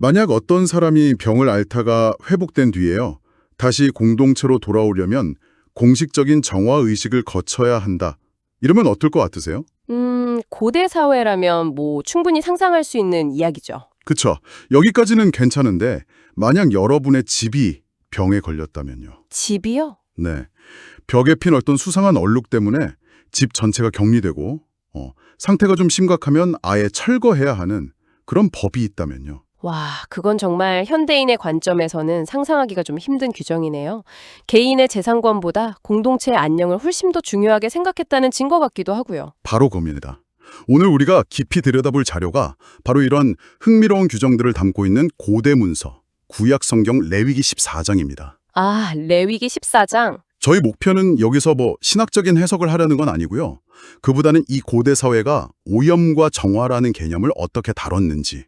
만약 어떤 사람이 병을 앓다가 회복된 뒤에요. 다시 공동체로 돌아오려면 공식적인 정화 의식을 거쳐야 한다. 이러면 어떨 것 같으세요? 고대 사회라면 충분히 상상할 수 있는 이야기죠. 그쵸. 여기까지는 괜찮은데 만약 여러분의 집이 병에 걸렸다면요. 집이요? 네. 벽에 핀 어떤 수상한 얼룩 때문에 집 전체가 격리되고 상태가 좀 심각하면 아예 철거해야 하는 그런 법이 있다면요. 와, 그건 정말 현대인의 관점에서는 상상하기가 좀 힘든 규정이네요. 개인의 재산권보다 공동체의 안녕을 훨씬 더 중요하게 생각했다는 증거 같기도 하고요. 바로 그겁니다. 오늘 우리가 깊이 들여다볼 자료가 바로 이런 흥미로운 규정들을 담고 있는 고대 문서, 구약 성경 레위기 14장입니다. 아, 레위기 14장. 저희 목표는 여기서 신학적인 해석을 하려는 건 아니고요. 그보다는 이 고대 사회가 오염과 정화라는 개념을 어떻게 다뤘는지,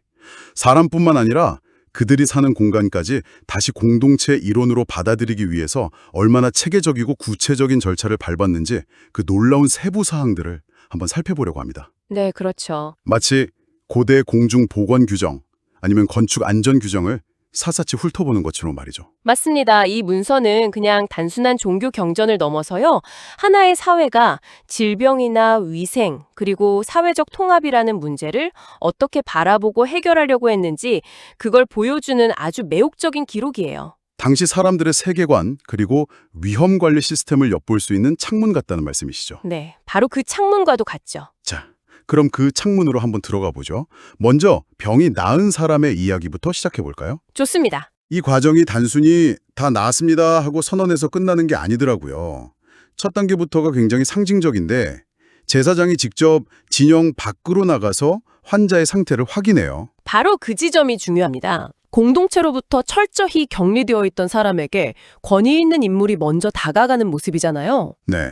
사람뿐만 아니라 그들이 사는 공간까지 다시 공동체의 일원으로 받아들이기 위해서 얼마나 체계적이고 구체적인 절차를 밟았는지 그 놀라운 세부 사항들을 한번 살펴보려고 합니다. 네, 그렇죠. 마치 고대 공중 보건 규정 아니면 건축 안전 규정을 사사치 훑어보는 것처럼 말이죠. 맞습니다. 이 문서는 그냥 단순한 종교 경전을 넘어서요. 하나의 사회가 질병이나 위생, 그리고 사회적 통합이라는 문제를 어떻게 바라보고 해결하려고 했는지 그걸 보여주는 아주 매혹적인 기록이에요. 당시 사람들의 세계관 그리고 위험 관리 시스템을 엿볼 수 있는 창문 같다는 말씀이시죠. 네, 바로 그 창문과도 같죠. 자, 그럼 그 창문으로 한번 들어가 보죠. 먼저 병이 나은 사람의 이야기부터 시작해 볼까요? 좋습니다. 이 과정이 단순히 다 나았습니다 하고 선언해서 끝나는 게 아니더라고요. 첫 단계부터가 굉장히 상징적인데 제사장이 직접 진영 밖으로 나가서 환자의 상태를 확인해요. 바로 그 지점이 중요합니다. 공동체로부터 철저히 격리되어 있던 사람에게 권위 있는 인물이 먼저 다가가는 모습이잖아요. 네.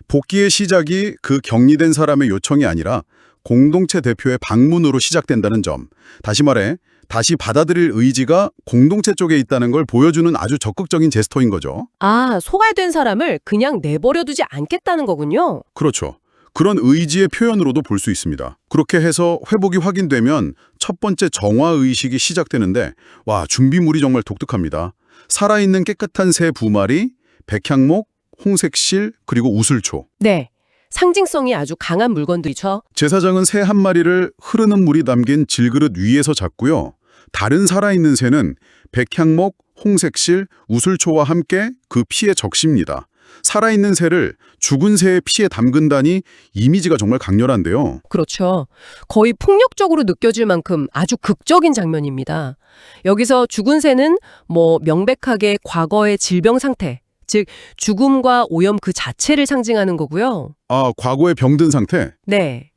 복귀의 시작이 그 격리된 사람의 요청이 아니라 공동체 대표의 방문으로 시작된다는 점. 다시 말해, 다시 받아들일 의지가 공동체 쪽에 있다는 걸 보여주는 아주 적극적인 제스처인 거죠. 아, 소갈된 사람을 그냥 내버려두지 않겠다는 거군요. 그렇죠. 그런 의지의 표현으로도 볼 수 있습니다. 그렇게 해서 회복이 확인되면 첫 번째 정화의식이 시작되는데 와, 준비물이 정말 독특합니다. 살아있는 깨끗한 새 2마리, 백향목, 홍색실, 그리고 우슬초. 네, 상징성이 아주 강한 물건들이죠. 제사장은 새 1마리를 흐르는 물이 담긴 질그릇 위에서 잡고요. 다른 살아있는 새는 백향목, 홍색실, 우슬초와 함께 그 피에 적십니다. 살아있는 새를 죽은 새의 피에 담근다니 이미지가 정말 강렬한데요. 그렇죠. 거의 폭력적으로 느껴질 만큼 아주 극적인 장면입니다. 여기서 죽은 새는 명백하게 과거의 질병 상태, 즉 죽음과 오염 그 자체를 상징하는 거고요. 아, 과거의 병든 상태? 네.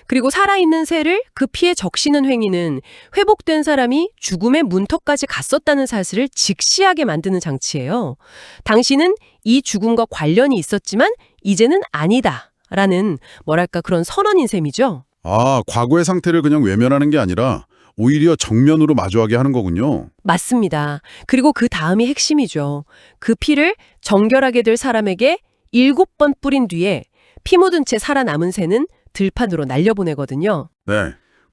그리고 살아있는 새를 그 피에 적시는 행위는 회복된 사람이 죽음의 문턱까지 갔었다는 사실을 직시하게 만드는 장치예요. 당신은 이 죽음과 관련이 있었지만 이제는 아니다라는 그런 선언인 셈이죠. 아, 과거의 상태를 그냥 외면하는 게 아니라 오히려 정면으로 마주하게 하는 거군요. 맞습니다. 그리고 그 다음이 핵심이죠. 그 피를 정결하게 될 사람에게 7번 뿌린 뒤에 피 묻은 채 살아남은 새는 들판으로 날려보내거든요. 네.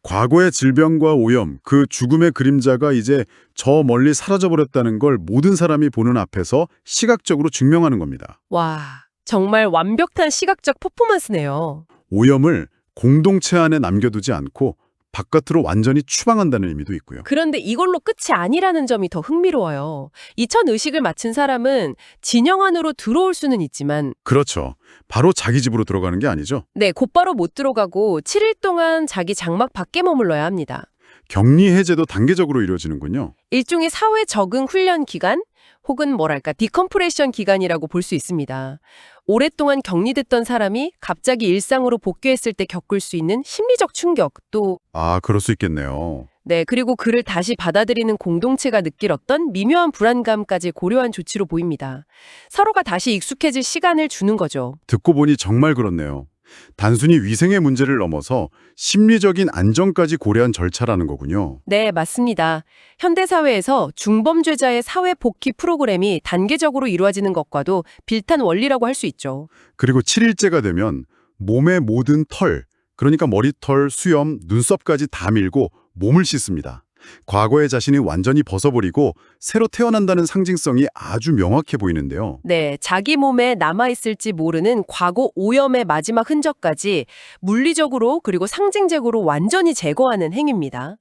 과거의 질병과 오염, 그 죽음의 그림자가 이제 저 멀리 사라져버렸다는 걸 모든 사람이 보는 앞에서 시각적으로 증명하는 겁니다. 와, 정말 완벽한 시각적 퍼포먼스네요. 오염을 공동체 안에 남겨두지 않고 바깥으로 완전히 추방한다는 의미도 있고요. 그런데 이걸로 끝이 아니라는 점이 더 흥미로워요. 이 첫 의식을 마친 사람은 진영 안으로 들어올 수는 있지만 그렇죠. 바로 자기 집으로 들어가는 게 아니죠. 네, 곧바로 못 들어가고 7일 동안 자기 장막 밖에 머물러야 합니다. 격리 해제도 단계적으로 이루어지는군요. 일종의 사회 적응 훈련 기간 혹은 디컴프레션 기간이라고 볼 수 있습니다. 오랫동안 격리됐던 사람이 갑자기 일상으로 복귀했을 때 겪을 수 있는 심리적 충격 또 아, 그럴 수 있겠네요. 네, 그리고 그를 다시 받아들이는 공동체가 느낄 어떤 미묘한 불안감까지 고려한 조치로 보입니다. 서로가 다시 익숙해질 시간을 주는 거죠. 듣고 보니 정말 그렇네요. 단순히 위생의 문제를 넘어서 심리적인 안정까지 고려한 절차라는 거군요. 네, 맞습니다. 현대사회에서 중범죄자의 사회 복귀 프로그램이 단계적으로 이루어지는 것과도 비슷한 원리라고 할 수 있죠. 그리고 7일째가 되면 몸의 모든 털, 그러니까 머리털, 수염, 눈썹까지 다 밀고 몸을 씻습니다. 과거의 자신이 완전히 벗어버리고 새로 태어난다는 상징성이 아주 명확해 보이는데요. 네, 자기 몸에 남아있을지 모르는 과거 오염의 마지막 흔적까지 물리적으로 그리고 상징적으로 완전히 제거하는 행위입니다.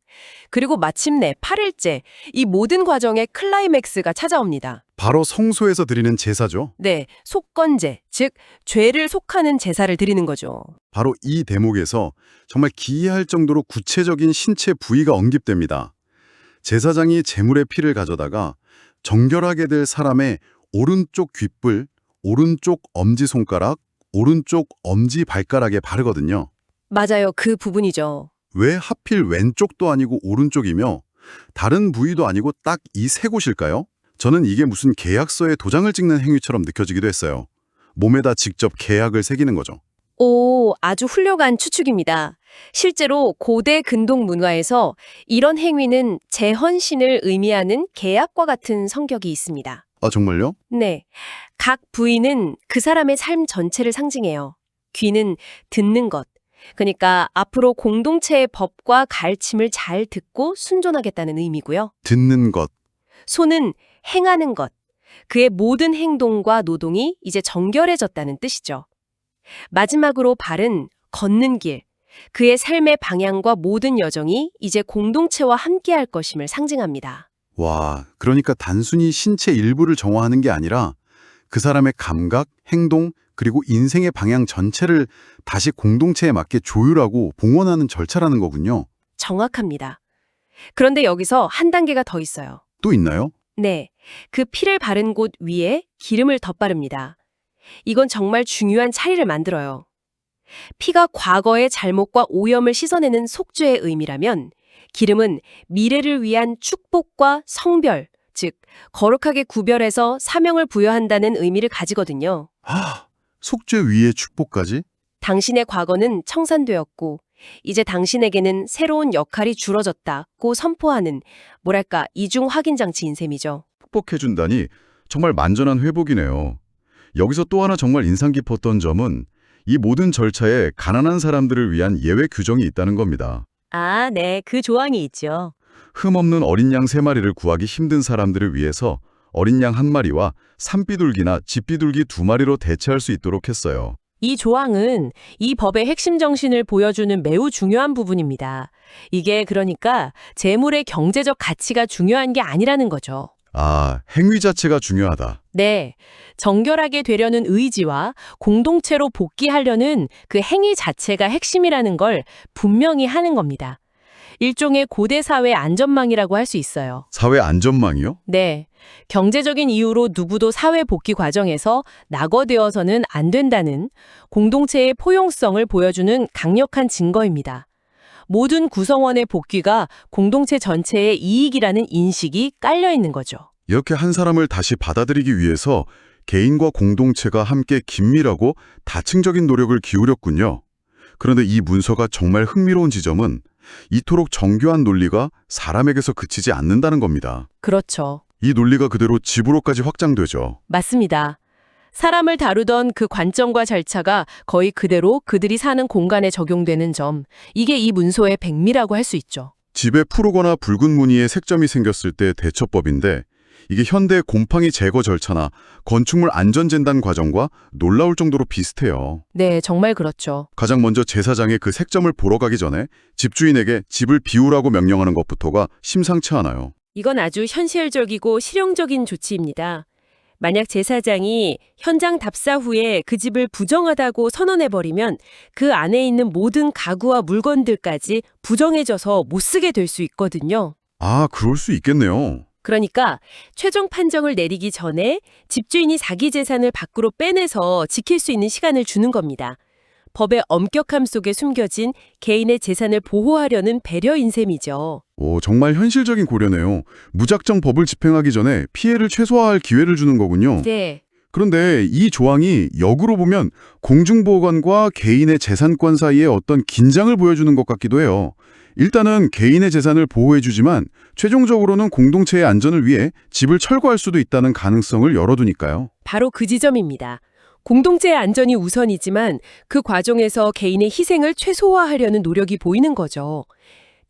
그리고 마침내 8일째, 이 모든 과정의 클라이맥스가 찾아옵니다. 바로 성소에서 드리는 제사죠. 네, 속건제, 즉 죄를 속하는 제사를 드리는 거죠. 바로 이 대목에서 정말 기이할 정도로 구체적인 신체 부위가 언급됩니다. 제사장이 제물의 피를 가져다가 정결하게 될 사람의 오른쪽 귓불, 오른쪽 엄지손가락, 오른쪽 엄지발가락에 바르거든요. 맞아요, 그 부분이죠. 왜 하필 왼쪽도 아니고 오른쪽이며 다른 부위도 아니고 딱 이 세 곳일까요? 저는 이게 무슨 계약서에 도장을 찍는 행위처럼 느껴지기도 했어요. 몸에다 직접 계약을 새기는 거죠. 오, 아주 훌륭한 추측입니다. 실제로 고대 근동 문화에서 이런 행위는 재헌신을 의미하는 계약과 같은 성격이 있습니다. 아, 정말요? 네. 각 부위는 그 사람의 삶 전체를 상징해요. 귀는 듣는 것. 그러니까 앞으로 공동체의 법과 가르침을 잘 듣고 순종하겠다는 의미고요. 듣는 것. 손은 행하는 것. 그의 모든 행동과 노동이 이제 정결해졌다는 뜻이죠. 마지막으로 발은 걷는 길. 그의 삶의 방향과 모든 여정이 이제 공동체와 함께할 것임을 상징합니다. 와, 그러니까 단순히 신체 일부를 정화하는 게 아니라 그 사람의 감각, 행동, 그리고 인생의 방향 전체를 다시 공동체에 맞게 조율하고 봉헌하는 절차라는 거군요. 정확합니다. 그런데 여기서 한 단계가 더 있어요. 또 있나요? 네, 그 피를 바른 곳 위에 기름을 덧바릅니다. 이건 정말 중요한 차이를 만들어요. 피가 과거의 잘못과 오염을 씻어내는 속죄의 의미라면 기름은 미래를 위한 축복과 성별, 즉 거룩하게 구별해서 사명을 부여한다는 의미를 가지거든요. 아, 속죄 위의 축복까지? 당신의 과거는 청산되었고 이제 당신에게는 새로운 역할이 주어졌다고 선포하는 뭐랄까 이중 확인 장치인 셈이죠. 축복해준다니 정말 만전한 회복이네요. 여기서 또 하나 정말 인상 깊었던 점은 이 모든 절차에 가난한 사람들을 위한 예외 규정이 있다는 겁니다. 아, 네, 그 조항이 있죠. 흠없는 어린 양 3마리를 구하기 힘든 사람들을 위해서 어린 양 1마리와 산비둘기나 집비둘기 2마리로 대체할 수 있도록 했어요. 이 조항은 이 법의 핵심 정신을 보여주는 매우 중요한 부분입니다. 이게 그러니까 재물의 경제적 가치가 중요한 게 아니라는 거죠. 아, 행위 자체가 중요하다. 네, 정결하게 되려는 의지와 공동체로 복귀하려는 그 행위 자체가 핵심이라는 걸 분명히 하는 겁니다. 일종의 고대 사회 안전망이라고 할 수 있어요. 사회 안전망이요? 네, 경제적인 이유로 누구도 사회 복귀 과정에서 낙오되어서는 안 된다는 공동체의 포용성을 보여주는 강력한 증거입니다. 모든 구성원의 복귀가 공동체 전체의 이익이라는 인식이 깔려 있는 거죠. 이렇게 한 사람을 다시 받아들이기 위해서 개인과 공동체가 함께 긴밀하고 다층적인 노력을 기울였군요. 그런데 이 문서가 정말 흥미로운 지점은 이토록 정교한 논리가 사람에게서 그치지 않는다는 겁니다. 그렇죠. 이 논리가 그대로 집으로까지 확장되죠. 맞습니다. 사람을 다루던 그 관점과 절차가 거의 그대로 그들이 사는 공간에 적용되는 점, 이게 이 문서의 백미라고 할 수 있죠. 집에 푸르거나 붉은 무늬의 색점이 생겼을 때 대처법인데 이게 현대 곰팡이 제거 절차나 건축물 안전진단 과정과 놀라울 정도로 비슷해요. 네, 정말 그렇죠. 가장 먼저 제사장의 그 색점을 보러 가기 전에 집주인에게 집을 비우라고 명령하는 것부터가 심상치 않아요. 이건 아주 현실적이고 실용적인 조치입니다. 만약 제사장이 현장 답사 후에 그 집을 부정하다고 선언해버리면 그 안에 있는 모든 가구와 물건들까지 부정해져서 못 쓰게 될 수 있거든요. 아, 그럴 수 있겠네요. 그러니까 최종 판정을 내리기 전에 집주인이 자기 재산을 밖으로 빼내서 지킬 수 있는 시간을 주는 겁니다. 법의 엄격함 속에 숨겨진 개인의 재산을 보호하려는 배려인 셈이죠. 오, 정말 현실적인 고려네요. 무작정 법을 집행하기 전에 피해를 최소화할 기회를 주는 거군요. 네. 그런데 이 조항이 역으로 보면 공중보건과 개인의 재산권 사이에 어떤 긴장을 보여주는 것 같기도 해요. 일단은 개인의 재산을 보호해주지만 최종적으로는 공동체의 안전을 위해 집을 철거할 수도 있다는 가능성을 열어두니까요. 바로 그 지점입니다. 공동체의 안전이 우선이지만 그 과정에서 개인의 희생을 최소화하려는 노력이 보이는 거죠.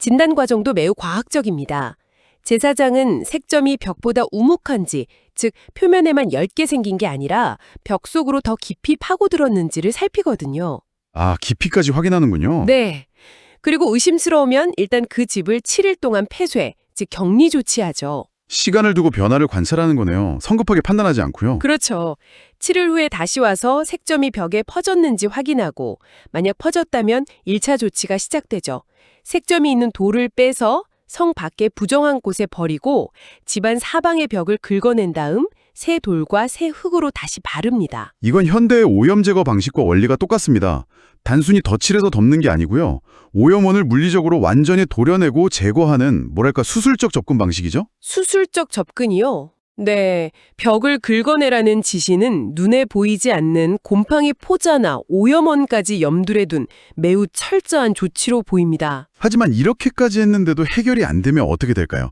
진단 과정도 매우 과학적입니다. 제사장은 색점이 벽보다 우묵한지, 즉 표면에만 엷게 생긴 게 아니라 벽 속으로 더 깊이 파고들었는지를 살피거든요. 아, 깊이까지 확인하는군요. 네. 그리고 의심스러우면 일단 그 집을 7일 동안 폐쇄, 즉 격리 조치하죠. 시간을 두고 변화를 관찰하는 거네요. 성급하게 판단하지 않고요. 그렇죠. 7일 후에 다시 와서 색점이 벽에 퍼졌는지 확인하고 만약 퍼졌다면 1차 조치가 시작되죠. 색점이 있는 돌을 빼서 성 밖에 부정한 곳에 버리고 집안 사방의 벽을 긁어낸 다음 새 돌과 새 흙으로 다시 바릅니다. 이건 현대의 오염 제거 방식과 원리가 똑같습니다. 단순히 덧칠해서 덮는 게 아니고요. 오염원을 물리적으로 완전히 도려내고 제거하는 뭐랄까 수술적 접근 방식이죠. 수술적 접근이요? 네, 벽을 긁어내라는 지시는 눈에 보이지 않는 곰팡이 포자나 오염원까지 염두에 둔 매우 철저한 조치로 보입니다. 하지만 이렇게까지 했는데도 해결이 안 되면 어떻게 될까요?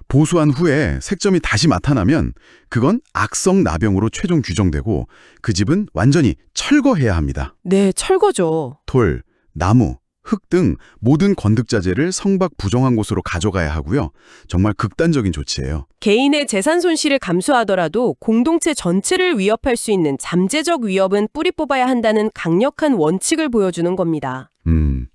보수한 후에 색점이 다시 나타나면 그건 악성 나병으로 최종 규정되고 그 집은 완전히 철거해야 합니다. 네, 철거죠. 돌, 나무, 흙 등 모든 건득자재를 성 밖 부정한 곳으로 가져가야 하고요. 정말 극단적인 조치예요. 개인의 재산 손실을 감수하더라도 공동체 전체를 위협할 수 있는 잠재적 위협은 뿌리 뽑아야 한다는 강력한 원칙을 보여주는 겁니다.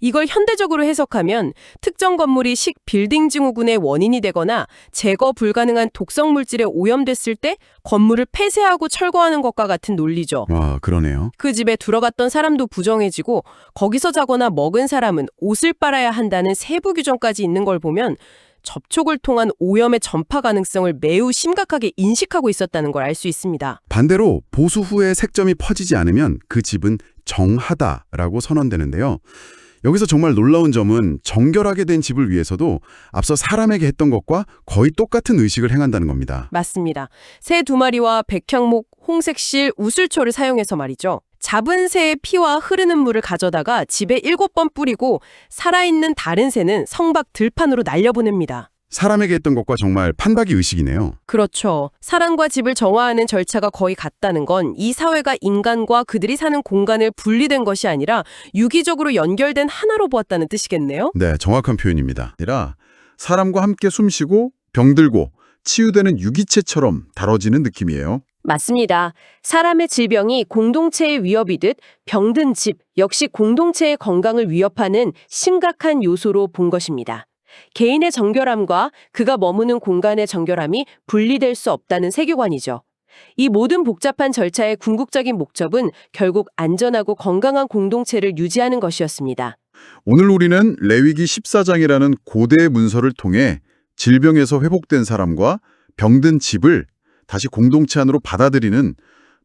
이걸 현대적으로 해석하면 특정 건물이 빌딩 증후군의 원인이 되거나 제거 불가능한 독성 물질에 오염됐을 때 건물을 폐쇄하고 철거하는 것과 같은 논리죠. 와, 그러네요. 그 집에 들어갔던 사람도 부정해지고 거기서 자거나 먹은 사람은 옷을 빨아야 한다는 세부 규정까지 있는 걸 보면 접촉을 통한 오염의 전파 가능성을 매우 심각하게 인식하고 있었다는 걸 알 수 있습니다. 반대로 보수 후에 색점이 퍼지지 않으면 그 집은 정하다라고 선언되는데요. 여기서 정말 놀라운 점은 정결하게 된 집을 위해서도 앞서 사람에게 했던 것과 거의 똑같은 의식을 행한다는 겁니다. 맞습니다. 새 2마리와 백향목, 홍색실, 우슬초를 사용해서 말이죠. 잡은 새의 피와 흐르는 물을 가져다가 집에 7번 뿌리고 살아있는 다른 새는 성밖 들판으로 날려보냅니다. 사람에게 했던 것과 정말 판박이 의식이네요. 그렇죠. 사람과 집을 정화하는 절차가 거의 같다는 건 이 사회가 인간과 그들이 사는 공간을 분리된 것이 아니라 유기적으로 연결된 하나로 보았다는 뜻이겠네요. 네, 정확한 표현입니다. 아니라 사람과 함께 숨쉬고 병들고 치유되는 유기체처럼 다뤄지는 느낌이에요. 맞습니다. 사람의 질병이 공동체의 위협이듯 병든 집 역시 공동체의 건강을 위협하는 심각한 요소로 본 것입니다. 개인의 정결함과 그가 머무는 공간의 정결함이 분리될 수 없다는 세계관이죠. 이 모든 복잡한 절차의 궁극적인 목적은 결국 안전하고 건강한 공동체를 유지하는 것이었습니다. 오늘 우리는 레위기 14장이라는 고대 문서를 통해 질병에서 회복된 사람과 병든 집을 다시 공동체 안으로 받아들이는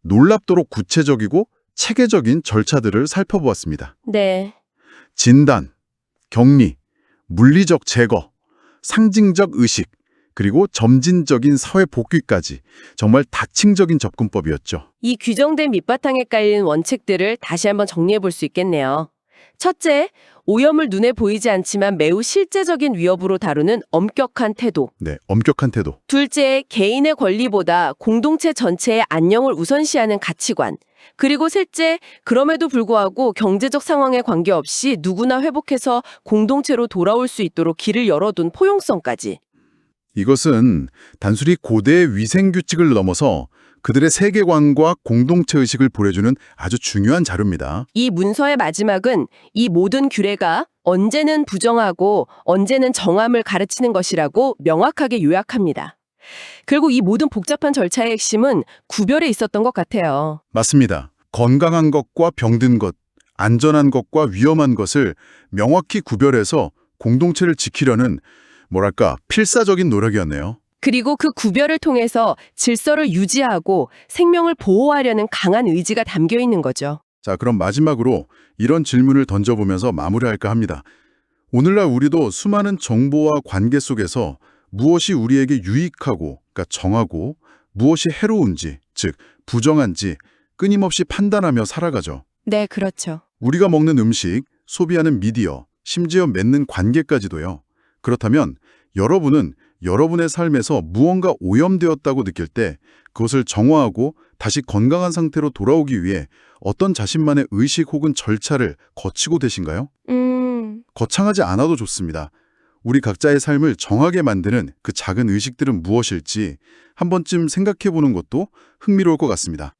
놀랍도록 구체적이고 체계적인 절차들을 살펴보았습니다. 네. 진단, 격리, 물리적 제거, 상징적 의식, 그리고 점진적인 사회 복귀까지 정말 다층적인 접근법이었죠. 이 규정된 밑바탕에 깔린 원칙들을 다시 한번 정리해 볼 수 있겠네요. 첫째, 오염을 눈에 보이지 않지만 매우 실제적인 위협으로 다루는 엄격한 태도. 네, 엄격한 태도. 둘째, 개인의 권리보다 공동체 전체의 안녕을 우선시하는 가치관. 그리고 셋째, 그럼에도 불구하고 경제적 상황에 관계없이 누구나 회복해서 공동체로 돌아올 수 있도록 길을 열어둔 포용성까지. 이것은 단순히 고대의 위생규칙을 넘어서 그들의 세계관과 공동체의식을 보여주는 아주 중요한 자료입니다. 이 문서의 마지막은 이 모든 규례가 언제는 부정하고 언제는 정함을 가르치는 것이라고 명확하게 요약합니다. 결국 이 모든 복잡한 절차의 핵심은 구별에 있었던 것 같아요. 맞습니다. 건강한 것과 병든 것, 안전한 것과 위험한 것을 명확히 구별해서 공동체를 지키려는 뭐랄까 필사적인 노력이었네요. 그리고 그 구별을 통해서 질서를 유지하고 생명을 보호하려는 강한 의지가 담겨 있는 거죠. 자, 그럼 마지막으로 이런 질문을 던져보면서 마무리할까 합니다. 오늘날 우리도 수많은 정보와 관계 속에서 무엇이 우리에게 유익하고, 그러니까 정하고, 무엇이 해로운지, 즉 부정한지 끊임없이 판단하며 살아가죠. 네, 그렇죠. 우리가 먹는 음식, 소비하는 미디어, 심지어 맺는 관계까지도요. 그렇다면 여러분은 여러분의 삶에서 무언가 오염되었다고 느낄 때 그것을 정화하고 다시 건강한 상태로 돌아오기 위해 어떤 자신만의 의식 혹은 절차를 거치고 계신가요? 거창하지 않아도 좋습니다. 우리 각자의 삶을 정하게 만드는 그 작은 의식들은 무엇일지 한 번쯤 생각해 보는 것도 흥미로울 것 같습니다.